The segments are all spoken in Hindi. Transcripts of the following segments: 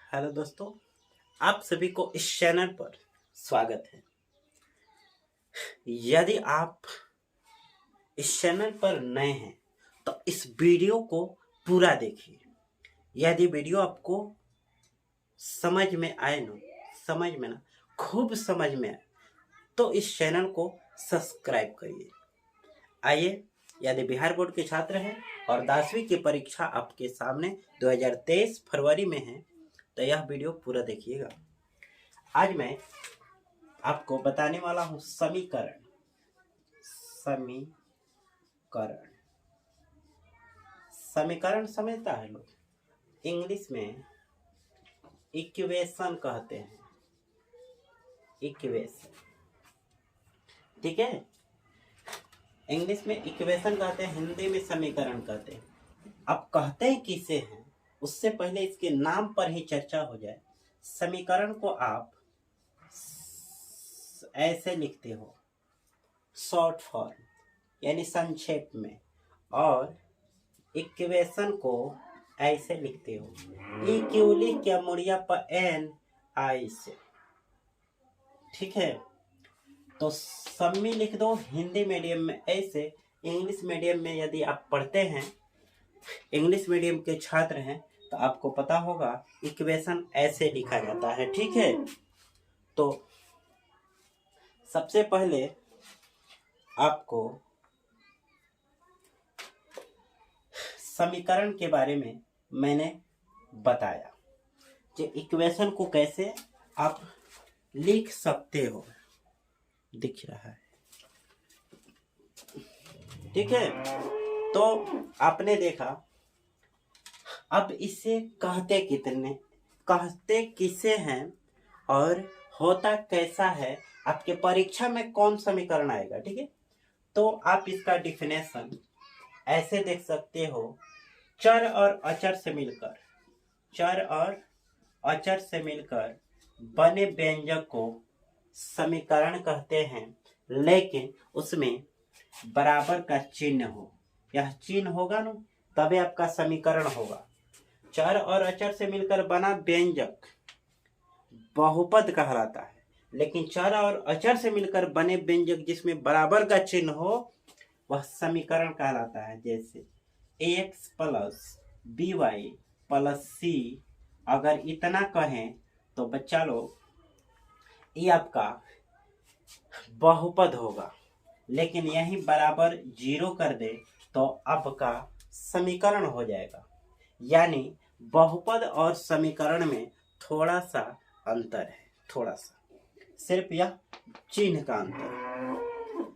हेलो दोस्तों, आप सभी को इस चैनल पर स्वागत है। यदि आप इस चैनल पर नए हैं तो इस वीडियो को पूरा देखिए। यदि वीडियो आपको समझ में आए ना खूब समझ में आए तो इस चैनल को सब्सक्राइब करिए। आइए, यदि बिहार बोर्ड के छात्र हैं और 10वीं की परीक्षा आपके सामने 2023 फरवरी में है तो यह वीडियो पूरा देखिएगा। आज मैं आपको बताने वाला हूं समीकरण समझता है लोग, इंग्लिश में इक्वेशन कहते हैं। इक्वेशन, ठीक है। इंग्लिश में इक्वेशन कहते हैं, हिंदी में समीकरण कहते हैं। अब कहते हैं किसे हैं, उससे पहले इसके नाम पर ही चर्चा हो जाए। समीकरण को आप ऐसे लिखते हो शॉर्ट फॉर्म यानी संक्षेप में, और इक्वेशन को ऐसे लिखते हो ई क्यू लिख के मुड़िया पर एन आई से, ठीक है। तो सम्मी लिख दो हिंदी मीडियम में ऐसे। इंग्लिश मीडियम में यदि आप पढ़ते हैं, इंग्लिश मीडियम के छात्र हैं तो आपको पता होगा इक्वेशन ऐसे लिखा जाता है, ठीक है। तो सबसे पहले आपको समीकरण के बारे में मैंने बताया कि इक्वेशन को कैसे आप लिख सकते हो, दिख रहा है, ठीक है। तो आपने देखा, अब इसे कहते किसे हैं और होता कैसा है, आपके परीक्षा में कौन समीकरण आएगा, ठीक है। तो आप इसका डिफिनेशन ऐसे देख सकते हो, चर और अचर से मिलकर बने व्यंजक को समीकरण कहते हैं, लेकिन उसमें बराबर का चिन्ह हो। यह चिन्ह होगा ना तभी आपका समीकरण होगा। चर और अचर से मिलकर बना व्यंजक बहुपद कहलाता है, लेकिन चर और अचर से मिलकर बने व्यंजक जिसमें बराबर का चिन्ह हो वह समीकरण कहलाता है। जैसे ax plus by plus c, अगर इतना कहें तो बच्चा लोग ये आपका बहुपद होगा, लेकिन यही बराबर 0 कर दे तो आपका समीकरण हो जाएगा। यानी बहुपद और समीकरण में थोड़ा सा अंतर है, थोड़ा सा, सिर्फ यह चिन्ह का अंतर।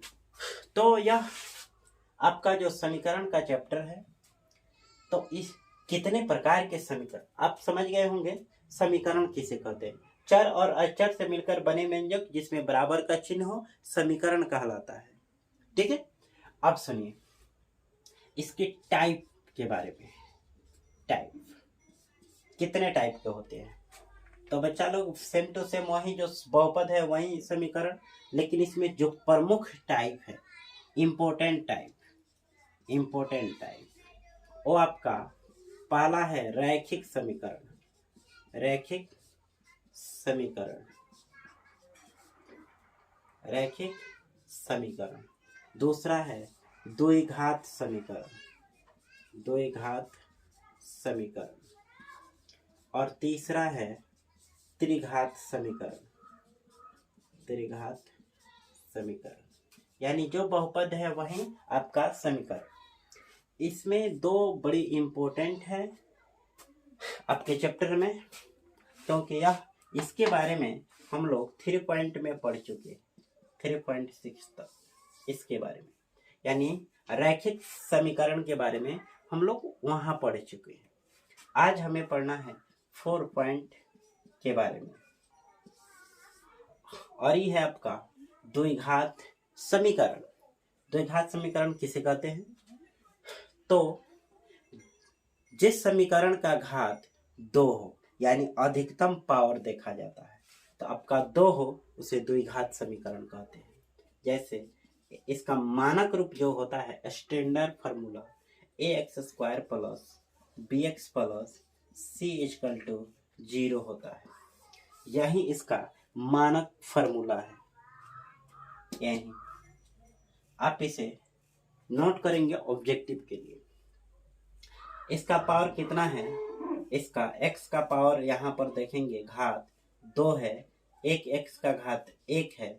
तो यह आपका जो समीकरण का चैप्टर है, तो इस कितने प्रकार के समीकरण आप समझ गए होंगे। समीकरण किसे कहते हैं? चर और अचर से मिलकर बने व्यंजक जिसमें बराबर का चिन्ह हो, समीकरण कहलाता है, ठीक है। अब सुनिए इसके टाइप के बारे में। टाइप कितने टाइप के होते हैं? तो बच्चा लोग सेम टू सेम वही जो बहुपद है वही समीकरण, लेकिन इसमें जो प्रमुख टाइप है, इम्पोर्टेंट टाइप, वो आपका पहला है रैखिक समीकरण। दूसरा है द्विघात समीकरण, और तीसरा है त्रिघात समीकरण। यानी जो बहुपद है वही आपका समीकरण। इसमें दो बड़ी इम्पोर्टेंट है आपके चैप्टर में, क्योंकि यह इसके बारे में हम लोग 3 पॉइंट में पढ़ चुके, 3.6 तक इसके बारे में, यानी रैखिक समीकरण के बारे में हम लोग वहां पढ़ चुके हैं। आज हमें पढ़ना है 4 पॉइंट के बारे में, और ये है आपका द्विघात समीकरण। द्विघात समीकरण किसे कहते हैं? तो जिस समीकरण का घात 2 हो, यानी अधिकतम पावर देखा जाता है, तो आपका 2 हो उसे द्विघात समीकरण कहते हैं। जैसे इसका मानक रूप जो होता है, standard formula ax² plus bx plus c = zero होता है। यही इसका मानक फॉर्मूला है। यही आप इसे नोट करेंगे ऑब्जेक्टिव के लिए। इसका पावर कितना है? इसका x का पावर यहाँ पर देखेंगे घात 2 है, एक x का घात 1 है,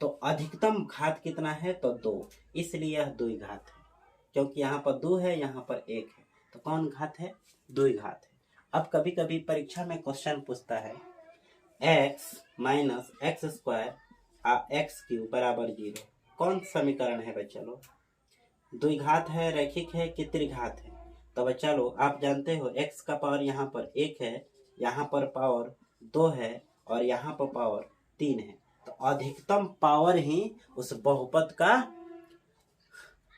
तो अधिकतम घात कितना है? तो 2, इसलिए यह द्विघात है। क्योंकि यहाँ पर 2 है, यहाँ पर 1 है, तो कौन घात है? द्विघात है। अब कभी कभी परीक्षा में क्वेश्चन पूछता है x minus x square x cube बराबर 0। कौन समीकरण है बच्चा लोग? द्विघात है, रैखिक है कि त्रिघात है? तो बच्चा लोग आप जानते हो x का पावर यहाँ पर 1 है, यहाँ पर पावर 2 है और यहाँ पर पावर 3 है। तो अधिकतम पावर ही उस बहुपद का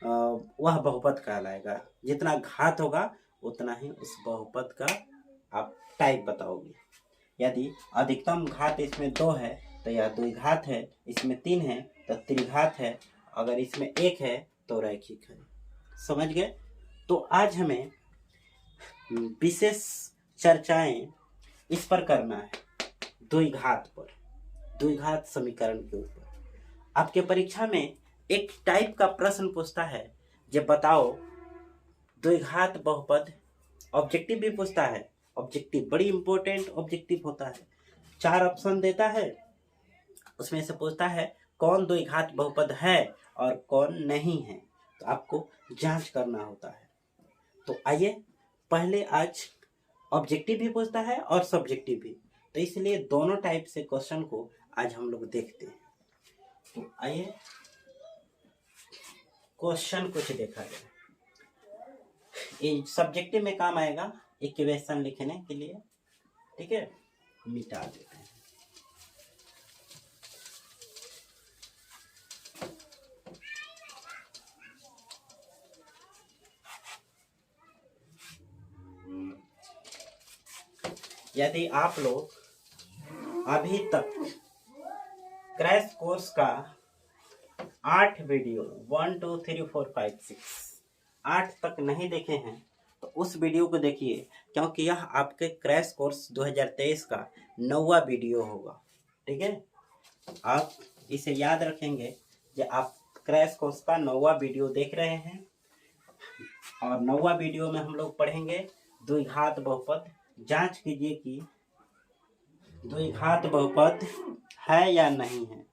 वह बहुपद कहलाएगा। जितना घात होगा उतना ही उस बहुपद का आप टाइप बताओगे। यदि अधिकतम घात इसमें 2 है तो यह द्विघात है, इसमें 3 है तो त्रिघात है, अगर इसमें 1 है तो रैखिक है। समझ गए? तो आज हमें विशेष चर्चाएं इस पर करना है, द्विघात पर, द्विघात समीकरण के ऊपर। आपके परीक्षा में एक टाइप का प्रश्न पूछता है, जब बताओ द्विघात बहुपद। ऑब्जेक्टिव भी पूछता है, ऑब्जेक्टिव बड़ी इंपॉर्टेंट ऑब्जेक्टिव होता है। 4 ऑप्शन देता है, उसमें से पूछता है कौन द्विघात बहुपद है और कौन नहीं है, तो आपको जांच करना होता है। तो आइए पहले आज ऑब्जेक्टिव भी पूछता है और सब्जेक्टिव भी, तो इसलिए दोनों टाइप से क्वेश्चन को आज हम लोग देखते हैं। तो आइए क्वेश्चन कुछ देखा जाए। ये सब्जेक्टिव में काम आएगा इक्वेशन लिखने के लिए, ठीक है? मिटा देते हैं। यदि आप लोग अभी तक क्रैश कोर्स का 8 वीडियो 1 2 3 4 5 6 8 तक नहीं देखे हैं तो उस वीडियो को देखिए, क्योंकि यह आपके क्रैश कोर्स 2023 का 9वां वीडियो होगा। ठीक है, आप इसे याद रखेंगे कि आप क्रैश कोर्स का 9वां वीडियो देख रहे हैं और 9वां वीडियो में हम लोग पढ़ेंगे द्विघात बहुपद। जांच कीजिए कि द्विघात बहुपद है या नहीं है।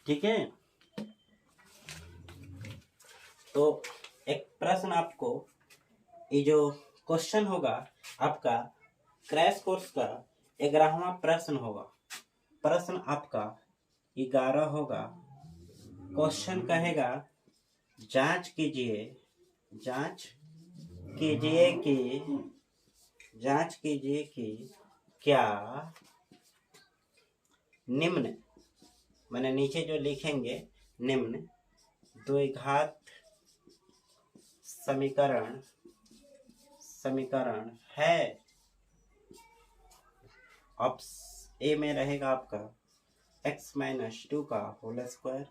ठीक है, तो एक प्रश्न आपको, ये जो क्वेश्चन होगा आपका क्रैश कोर्स का 11वां प्रश्न होगा। प्रश्न आपका 11 होगा। क्वेश्चन कहेगा जांच कीजिए कि क्या निम्न, मैंने नीचे जो लिखेंगे निम्न द्विघात समीकरण है। ऑप्शन ए में रहेगा आपका x-2 का whole square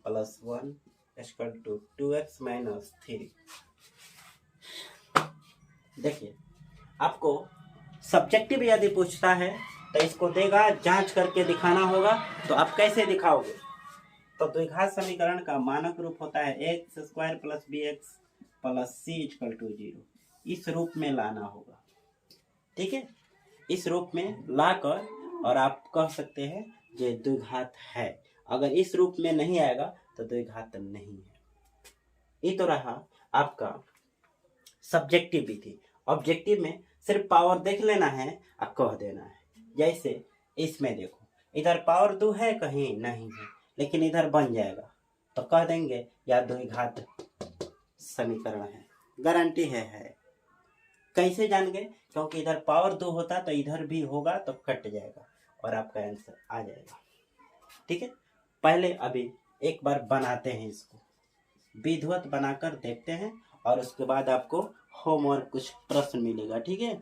plus 1 equal to 2x minus 3। देखिए, आपको सब्जेक्टिव यदि पूछता है तो इसको देगा, जांच करके दिखाना होगा। तो आप कैसे दिखाओगे? तो द्विघात समीकरण का मानक रूप होता है x square plus b x plus c equal to 0। इस रूप में लाना होगा। ठीक है, इस रूप में लाकर और आप कह सकते हैं ये द्विघात है। अगर इस रूप में नहीं आएगा तो द्विघात नहीं है। ये तो रहा आपका सब्जेक्टिव भी थी। ऑब्जेक्टिव में सिर्फ पावर देख लेना है और कह देना है। जैसे इसमें देखो, इधर पावर 2 है, कहीं नहीं है, लेकिन इधर बन जाएगा तो कह देंगे या द्विघात समीकरण है। गारंटी है। कैसे जान गए? क्योंकि इधर पावर 2 होता तो इधर भी होगा तो कट जाएगा और आपका आंसर आ जाएगा। ठीक है, पहले अभी एक बार बनाते हैं, इसको विधिवत बनाकर देखते हैं और उसके बाद आपको होमवर्क कुछ प्रश्न मिलेगा। ठीक है,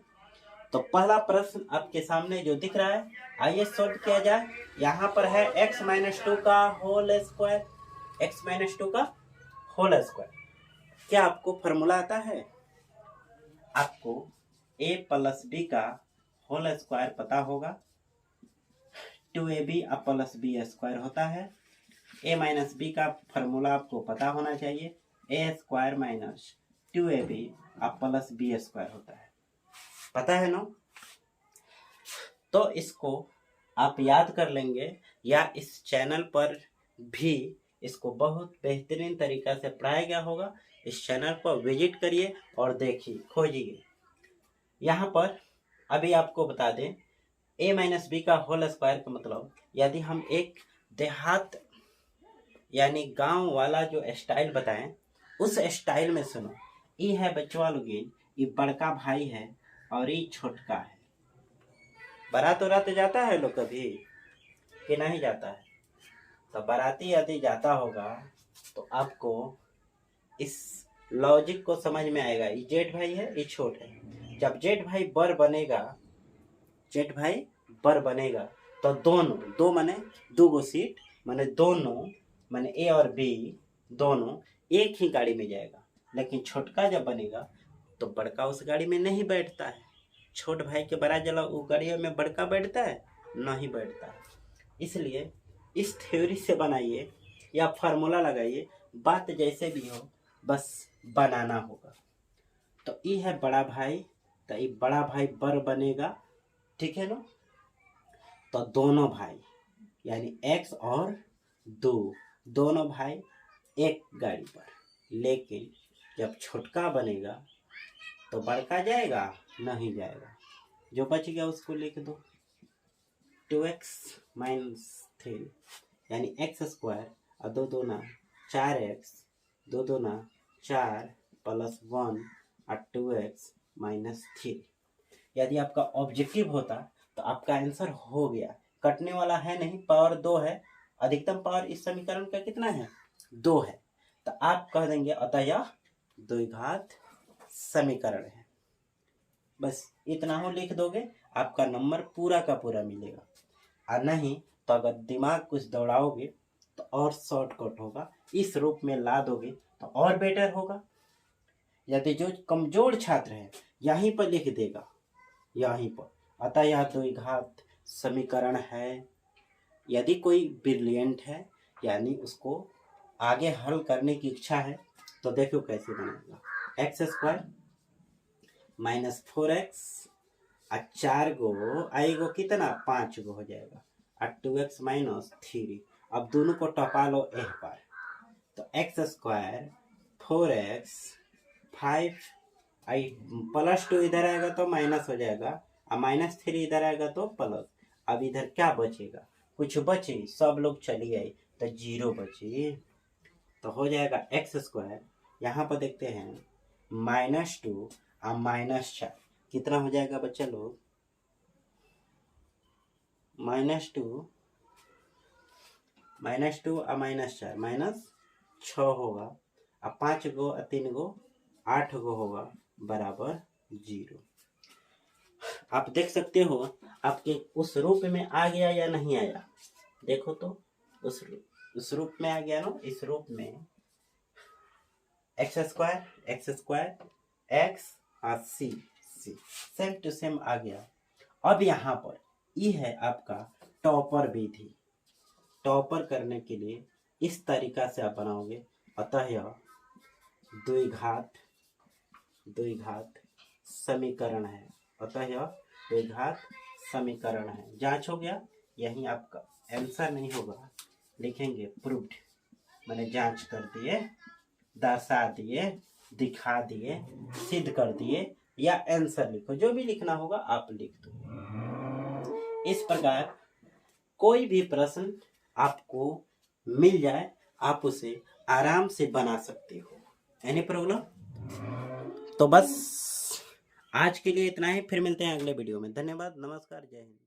तो पहला प्रश्न आपके सामने जो दिख रहा है, आइए सॉल्व किया जाए। यहाँ पर है x-2 का होल स्क्वायर, x-2 का होल स्क्वायर। क्या आपको फॉर्मूला आता है? आपको a प्लस b का होल स्क्वायर पता होगा, 2ab प्लस बी स्क्वायर होता है। a माइनस बी का फॉर्मूला आपको पता होना चाहिए, a स्क्वायर minus 2ab plus b square होता है, पता है ना। तो इसको आप याद कर लेंगे, या इस चैनल पर भी इसको बहुत बेहतरीन तरीका से पढ़ाया गया होगा। इस चैनल पर विजिट करिए और देखिए, खोजिए। यहाँ पर अभी आपको बता दें, a माइनस बी का होल स्क्वायर का मतलब, यदि हम एक देहात यानी गांव वाला जो स्टाइल बताएं, उस स्टाइल में सुनो। ये है बच्चों लोग, ये बड़का भाई है और ये छोटका है। बारात उरात जाता है लोग कभी कि नहीं जाता है? तो बाराती यदि जाता होगा तो आपको इस लॉजिक को समझ में आएगा। ये जेठ भाई है, ये छोट है। जब जेठ भाई बर बनेगा तो दोनों, दो माने दो गो सीट, माने दोनों, माने ए और बी दोनों एक ही गाड़ी में जाएगा। लेकिन छोटका जब बनेगा तो बड़का उस गाड़ी में नहीं बैठता है। छोट भाई के बड़ा जला वो गाड़ियों में बड़का बैठता है, नहीं बैठता है। इसलिए इस थ्योरी से बनाइए या फार्मूला लगाइए, बात जैसे भी हो बस बनाना होगा। तो ये है बड़ा भाई, तो ये बड़ा भाई बर बनेगा, ठीक है ना। तो दोनों भाई यानी x और 2 दोनों भाई एक गाड़ी पर। लेकिन जब छोटका बनेगा तो बड़का जाएगा, नहीं जाएगा। जो बच गया उसको लिख दो, 2x माइनस 3 यानी x स्क्वायर और 2 दूना 4x, 2 दूना 4 प्लस 1 और 2x माइनस 3। यदि आपका ऑब्जेक्टिव होता तो आपका आंसर हो गया। कटने वाला है नहीं, पावर 2 है। अधिकतम पावर इस समीकरण का कितना है? 2 है। तो आप कह देंगे अतः यह द्विघात समीकरण है। बस इतना हो लिख दोगे, आपका नंबर पूरा का पूरा मिलेगा। और नहीं तो अगर दिमाग कुछ दौड़ाओगे तो और शॉर्टकट होगा, इस रूप में ला दोगे तो और बेटर होगा। यदि जो कमजोर छात्र है यहीं पर लिख देगा, यहीं पर अतः यह द्विघात समीकरण है। यदि कोई ब्रिलियंट है यानी उसको आगे हल करने की इच्छा है तो देखो कैसे बनेगा। एक्स स्क्वायर माइनस 4x और 4 गो आएगो कितना, 5 गो हो जाएगा, और 2x माइनस 3। अब दोनों को टपा लो एह पर, तो एक्स स्क्वायर 4x 5 आई प्लस 2 इधर आएगा तो माइनस हो जाएगा, और माइनस 3 इधर आएगा तो प्लस। अब इधर क्या बचेगा? कुछ बचे? सब लोग चली आई तो 0 बचे, तो हो जाएगा एक्स स्क्वायर। यहाँ पर देखते हैं -2 और -4 कितना हो जाएगा बच्चा लोग? -2 और -4 -6 होगा, और 5 गो और 3 गो 8 गो होगा बराबर 0। आप देख सकते हो आपके उस रूप में आ गया या नहीं आया? देखो तो उस रूप में आ गया ना। इस रूप में एक्स स्क्वायर एक्स और सी सेम टू सेम आ गया। अब यहाँ पर ये है आपका टॉपर विधि। टॉपर करने के लिए इस तरीका से आप बनाओगे। अतः यह द्विघात समीकरण है। अतः यह द्विघात समीकरण है। जांच हो गया, यही आपका आंसर नहीं होगा, लिखेंगे प्रूव्ड, मैंने जांच कर दिए, दर्शा दिए, दिखा दिए, सिद्ध कर दिए, या आंसर लिखो, जो भी लिखना होगा आप लिख दो। इस प्रकार कोई भी प्रश्न आपको मिल जाए आप उसे आराम से बना सकते हो। Any problem? तो बस आज के लिए इतना ही, फिर मिलते हैं अगले वीडियो में। धन्यवाद, नमस्कार, जय हिंद।